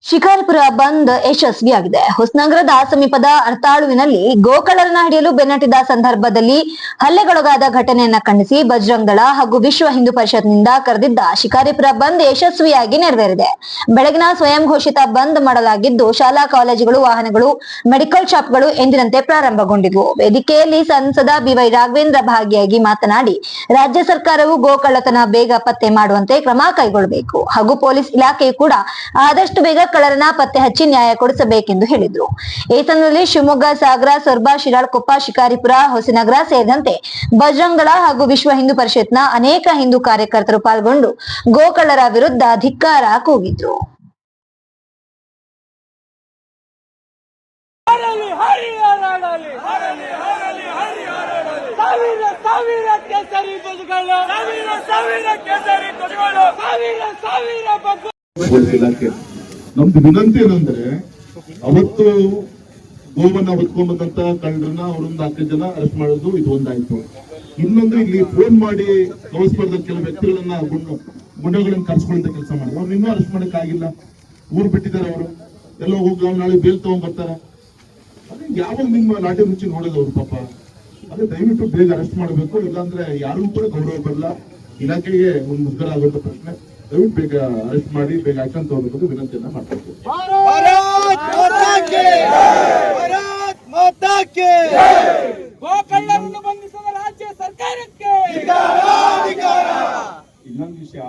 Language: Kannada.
ಶಿಕಾರಿಪುರ ಬಂದ್ ಯಶಸ್ವಿಯಾಗಿದೆ. ಹೊಸನಗರದ ಸಮೀಪದ ಅರ್ತಾಳುವಿನಲ್ಲಿ ಗೋಕಳ್ಳರನ್ನ ಹಿಡಿಯಲು ಬೆನ್ನಟ್ಟಿದ ಸಂದರ್ಭದಲ್ಲಿ ಹಲ್ಲೆಗೊಳಗಾದ ಘಟನೆಯನ್ನ ಖಂಡಿಸಿ ಬಜರಂಗ ದಳ ಹಾಗೂ ವಿಶ್ವ ಹಿಂದೂ ಪರಿಷತ್ನಿಂದ ಕರೆದಿದ್ದ ಶಿಕಾರಿಪುರ ಬಂದ್ ಯಶಸ್ವಿಯಾಗಿ ನೆರವೇರಿದೆ. ಬೆಳಗಿನ ಸ್ವಯಂ ಘೋಷಿತ ಬಂದ್ ಮಾಡಲಾಗಿದ್ದು, ಶಾಲಾ ಕಾಲೇಜುಗಳು, ವಾಹನಗಳು, ಮೆಡಿಕಲ್ ಶಾಪ್ಗಳು ಎಂದಿನಂತೆ ಪ್ರಾರಂಭಗೊಂಡಿದ್ವು. ವೇದಿಕೆಯಲ್ಲಿ ಸಂಸದ ಬಿವೈ ರಾಘವೇಂದ್ರ ಭಾಗಿಯಾಗಿ ಮಾತನಾಡಿ, ರಾಜ್ಯ ಸರ್ಕಾರವು ಗೋಕಳ್ಳತನ ಬೇಗ ಪತ್ತೆ ಮಾಡುವಂತೆ ಕ್ರಮ ಕೈಗೊಳ್ಳಬೇಕು ಹಾಗೂ ಪೊಲೀಸ್ ಇಲಾಖೆಯು ಕೂಡ ಆದಷ್ಟು ಬೇಗ ಕಳ್ಳರನ್ನ ಪತ್ತೆ ಹಚ್ಚಿ ನ್ಯಾಯ ಕೊಡಿಸಬೇಕೆಂದು ಹೇಳಿದರು. ಈ ಸಂದರ್ಭದಲ್ಲಿ ಶಿವಮೊಗ್ಗ, ಸಾಗರ, ಸೊರಬ, ಶಿರಾಳಕೊಪ್ಪ, ಶಿಕಾರಿಪುರ, ಹೊಸನಗರ ಸೇರಿದಂತೆ ಬಜರಂಗ ದಳ ಹಾಗೂ ವಿಶ್ವ ಹಿಂದೂ ಪರಿಷತ್ನ ಅನೇಕ ಹಿಂದೂ ಕಾರ್ಯಕರ್ತರು ಪಾಲ್ಗೊಂಡು ಗೋಕಳ್ಳರ ವಿರುದ್ಧ ಧಿಕ್ಕಾರ ಕೂಗಿದ್ರು. ನಮ್ದು ವಿನಂತಿ ಏನಂದ್ರೆ, ಅವತ್ತು ಗೋವನ್ನ ಹೊತ್ಕೊಂಡ್ಬಂದಂತ ಕಳ್ಳರನ್ನ ಅವರೊಂದು 4 ಜನ ಅರೆಸ್ಟ್ ಮಾಡೋದು ಇದು ಒಂದಾಯ್ತು. ಇನ್ನೊಂದು, ಇಲ್ಲಿ ಫೋನ್ ಮಾಡಿ ಕಳಿಸ್ಬಾರ್ದ ಕೆಲವು ವ್ಯಕ್ತಿಗಳನ್ನ ಗುಂಡಗಳನ್ನ ಕರ್ಸ್ಕೊಳ್ಳೋ ಕೆಲಸ ಮಾಡಿದ್ರು. ಅವ್ರು ಇನ್ನೂ ಅರೆಸ್ಟ್ ಮಾಡಕ್ ಆಗಿಲ್ಲ, ಊರು ಬಿಟ್ಟಿದ್ದಾರೆ. ಅವರು ಎಲ್ಲ ಹೋಗಿ ನಾಳೆ ಬೇಲ್ ತಗೊಂಡ್ ಬರ್ತಾರ. ಅದೇ ಯಾವಾಗ ನಿಮ್ಮ ಲಾಠಿ ರುಚಿ ನೋಡೋದವ್ರು ಪಾಪ. ಅದೇ ದಯವಿಟ್ಟು ಬೇಗ ಅರೆಸ್ಟ್ ಮಾಡಬೇಕು, ಇಲ್ಲಾಂದ್ರೆ ಯಾರಿಗೂ ಕೂಡ ಗೌರವ ಬರಲ್ಲ, ಇಲಾಖೆಗೆ ಒಂದು ಮುಗ್ಗರ ಆಗುವಂತ ಪ್ರಶ್ನೆ. ದಯವಿಟ್ಟು ಬೇಗ ಅರೆಸ್ಟ್ ಮಾಡಿ ಬೇಗ ಆಕ್ಷನ್ ತಗೋಬೇಕು ವಿನಂತಿಯನ್ನ ಮಾಡ್ತಾರೆ. ಗೋಕಳ್ಳರನ್ನು ಬಂಧಿಸಿದ ರಾಜ್ಯ ಸರ್ಕಾರಕ್ಕೆ ಇನ್ನೊಂದು ವಿಷಯ